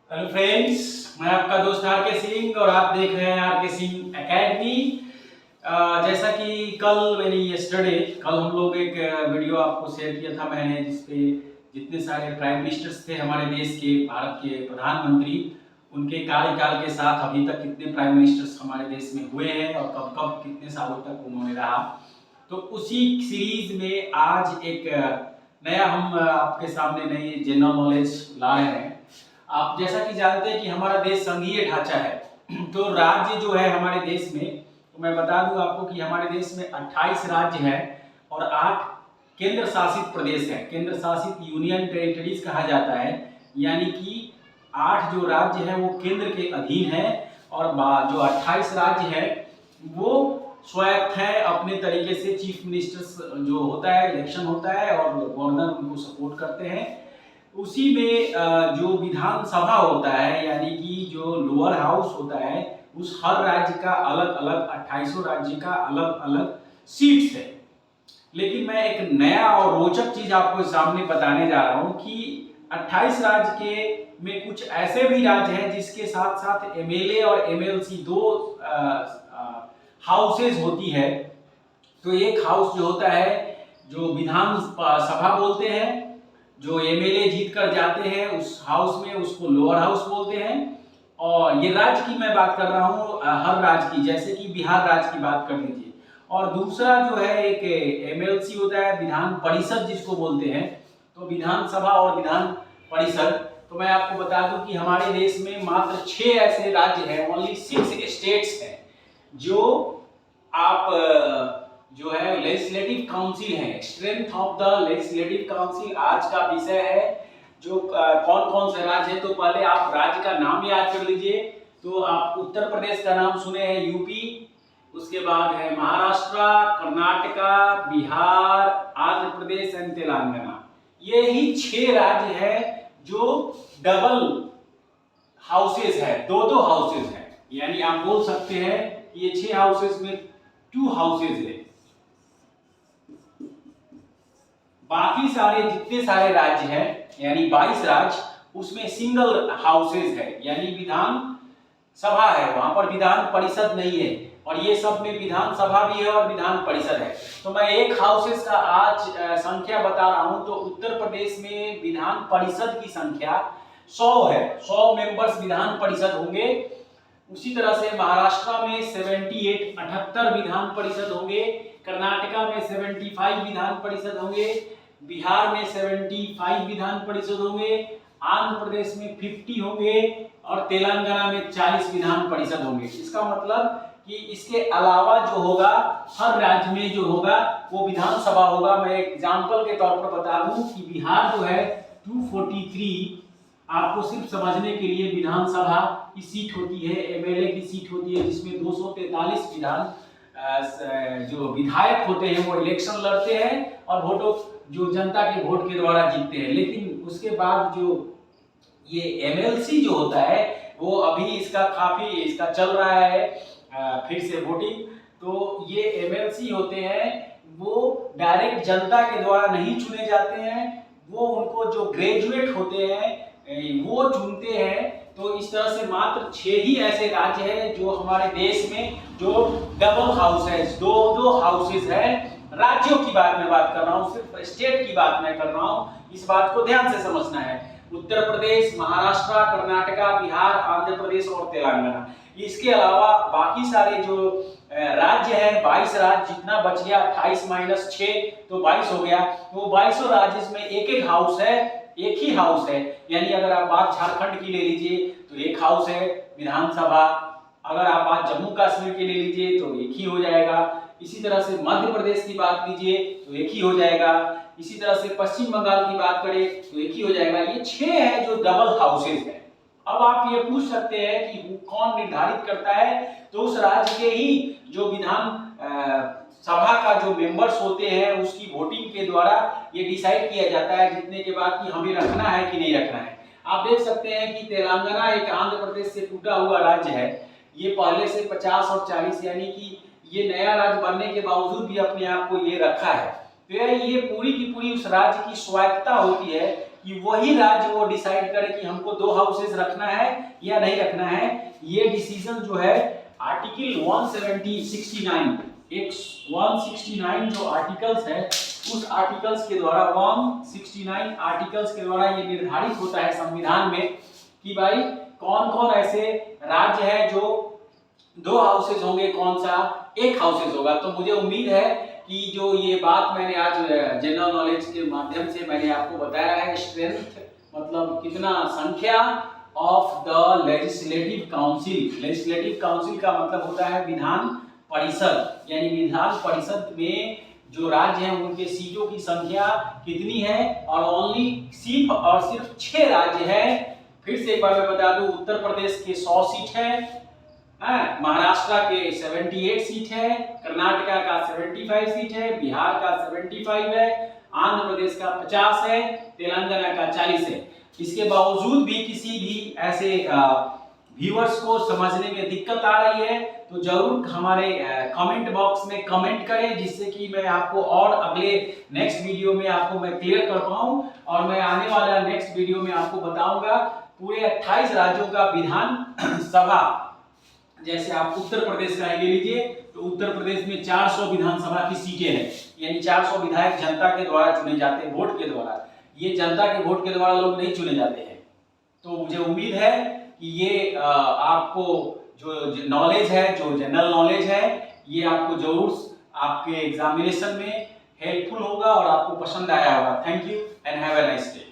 Hello friends, मैं आपका दोस्त आर के सिंह और आप देख रहे हैं आर के सिंह एकेडमी। जैसा कि कल हम लोग एक वीडियो आपको शेयर किया था मैंने, जिसपे जितने सारे प्राइम मिनिस्टर्स थे हमारे देश के, भारत के प्रधानमंत्री, उनके कार्यकाल के साथ अभी तक कितने प्राइम मिनिस्टर्स हमारे देश में हुए हैं और कब कब कितने सालों तक उन्होंने रहा। तो उसी सीरीज में आज एक नया हम आपके सामने नई जनरल नॉलेज ला रहे हैं। आप जैसा कि जानते हैं कि हमारा देश संघीय ढांचा है, तो राज्य जो है हमारे देश में, तो मैं बता दूं आपको कि हमारे देश में 28 राज्य हैं और 8 केंद्र शासित प्रदेश हैं। केंद्र शासित यूनियन टेरिटरीज कहा जाता है, यानी कि 8 जो राज्य हैं वो केंद्र के अधीन है और जो 28 राज्य हैं वो स्वायत्त है अपने तरीके से। चीफ मिनिस्टर्स जो होता है, इलेक्शन होता है और गवर्नर उनको सपोर्ट करते हैं। उसी में जो विधानसभा होता है, यानी कि जो लोअर हाउस होता है, उस हर राज्य का अलग अलग 28 राज्य का अलग अलग सीट्स है। लेकिन मैं एक नया और रोचक चीज आपको सामने बताने जा रहा हूं कि 28 राज्य के में कुछ ऐसे भी राज्य हैं जिसके साथ साथ एमएलए और एमएलसी दो हाउसेज होती है। तो एक हाउस जो होता है जो विधान सभा बोलते हैं, जो एमएलए जीत कर जाते हैं उस हाउस में, उसको लोअर हाउस बोलते हैं। और ये राज्य की मैं बात कर रहा हूँ, हर राज्य की, जैसे कि बिहार राज्य की बात कर लीजिए। और दूसरा जो है एक एमएलसी होता है, विधान परिषद जिसको बोलते हैं। तो विधानसभा और विधान परिषद, तो मैं आपको बता दूं कि हमारे देश में मात्र 6 ऐसे राज्य हैं, ओनली 6 स्टेट्स हैं जो आप जो है लेजिस्लेटिव काउंसिल है, strength of the legislative council आज का विषय है। जो कौन कौन से राज्य है, तो पहले आप राज्य का नाम याद कर लीजिए। तो आप उत्तर प्रदेश का नाम सुने हैं, यूपी, उसके बाद है महाराष्ट्र, कर्नाटका, बिहार, आंध्र प्रदेश एंड तेलंगाना। ये ही 6 राज्य है जो डबल हाउसेस है, दो हाउसेस है, यानी आप बोल सकते हैं ये 6 हाउसेस में 2 हाउसेस है। बाकी सारे जितने सारे राज्य हैं, यानी 22 राज्य, उसमें सिंगल हाउसेज है, यानी विधान सभा है, वहां पर विधान परिषद नहीं है। और ये सब में विधान सभा भी है और विधान परिषद है। तो मैं एक हाउसेज का आज संख्या बता रहा हूं। तो उत्तर प्रदेश में विधान परिषद की संख्या 100 है, 100 मेंबर्स विधान परिषद होंगे। उसी तरह से महाराष्ट्र में 78 विधान परिषद होंगे, कर्नाटका में 75 विधान परिषद होंगे, बिहार में 75 विधान परिषद होंगे, आंध्र प्रदेश में 50 होंगे और तेलंगाना में 40 विधान परिषद होंगे। इसका मतलब कि इसके अलावा जो होगा हर राज्य में जो होगा वो विधानसभा होगा। मैं एग्जांपल के तौर पर बता दूं कि बिहार जो है 243, आपको सिर्फ समझने के लिए, विधानसभा की सीट होती है, एमएलए की सीट होती है, जिसमें 243 जो विधायक होते हैं वो इलेक्शन लड़ते हैं और वोटों जो जनता के वोट के द्वारा जीतते हैं। लेकिन उसके बाद जो ये एमएलसी जो होता है वो अभी इसका चल रहा है फिर से वोटिंग। तो ये एमएलसी होते हैं वो डायरेक्ट जनता के द्वारा नहीं चुने जाते हैं, वो उनको जो ग्रेजुएट होते हैं वो चुनते हैं। तो इस तरह से मात्र 6 ही ऐसे राज्य हैं जो हमारे देश में जो डबल हाउस है, दो हाउसेस है। राज्यों की बात कर रहा हूँ, सिर्फ स्टेट की बात मैं कर रहा हूँ, इस बात को ध्यान से समझना है। उत्तर प्रदेश, महाराष्ट्र, कर्नाटका, बिहार, आंध्र प्रदेश और तेलंगाना। इसके अलावा बाकी सारे जो राज्य है, 22 राज्य, जितना बच गया 28 - 6 तो 22 हो गया। तो 22 राज्य में एक एक हाउस है, एक ही हाउस है। यानी अगर आप बात झारखंड की ले लीजिए तो एक हाउस है विधानसभा, अगर आप बात जम्मू कश्मीर की ले लीजिए तो एक ही हो जाएगा। इसी तरह से मध्य प्रदेश की बात कीजिए तो एक ही हो जाएगा। इसी तरह से पश्चिम बंगाल की बात करें तो एक ही हो जाएगा। ये 6 है जो डबल हाउसेज है। अब आप ये पूछ सकते हैं कि कौन निर्धारित करता है, तो उस राज्य के ही जो विधान सभा का जो मेंबर्स होते हैं उसकी वोटिंग के द्वारा ये डिसाइड किया जाता है जीतने के बाद कि हमें रखना है कि नहीं रखना है। आप देख सकते हैं कि तेलंगाना एक आंध्र प्रदेश से टूटा हुआ राज्य है। ये पहले से 50 और 40, यानी कि ये नया राज्य बनने के बावजूद भी अपने आप को ये रखा है। तो ये पूरी की पूरी उस राज्य की स्वायत्तता होती है कि वही राज्य वो डिसाइड करे कि हमको 2 हाउसेज रखना है या नहीं रखना है। ये डिसीजन जो है आर्टिकल 169 169 जो आर्टिकल्स है उस आर्टिकल्स के द्वारा 169 आर्टिकल्स के द्वारा ये निर्धारित होता है संविधान में कि भाई कौन कौन ऐसे राज्य है जो 2 हाउसेज होंगे, कौन सा 1 हाउसेज होगा। तो मुझे उम्मीद है कि जो ये बात मैंने आज जनरल नॉलेज के माध्यम से मैंने आपको बताया है, स्ट्रेंथ मतलब कितना संख्या of the legislative council. Legislative council का मतलब होता है विधान परिषद, यानी विधान परिषद में जो राज्य हैं उनके सीटों की संख्या कितनी है, और ओनली सिर्फ 6 राज्य हैं। फिर से एक बार मैं बता दूं, उत्तर प्रदेश के 100 सीट है, महाराष्ट्र के 78 सीट है, कर्नाटका का 75 सीट है, बिहार का 75 है, आंध्र प्रदेश का 50 है, तेलंगाना का 40 है। इसके बावजूद भी किसी भी ऐसे व्यूअर्स को समझने में दिक्कत आ रही है तो जरूर हमारे कमेंट बॉक्स में कमेंट करें, जिससे कि मैं आपको और अगले नेक्स्ट वीडियो में आपको मैं क्लियर कर पाऊं। और मैं आने वाला नेक्स्ट वीडियो में आपको बताऊंगा पूरे 28 राज्यों का विधान सभा। जैसे आप उत्तर प्रदेश का ले लीजिए तो उत्तर प्रदेश में 400 विधानसभा की सीटें हैं, यानी 400 विधायक जनता के द्वारा चुने जाते हैं, वोट के द्वारा। ये जनता के वोट के द्वारा लोग नहीं चुने जाते हैं। तो मुझे उम्मीद है कि ये आपको जो नॉलेज है, जो जनरल नॉलेज है, ये आपको जरूर आपके एग्जामिनेशन में हेल्पफुल होगा और आपको पसंद आया होगा। Thank you and have a nice day.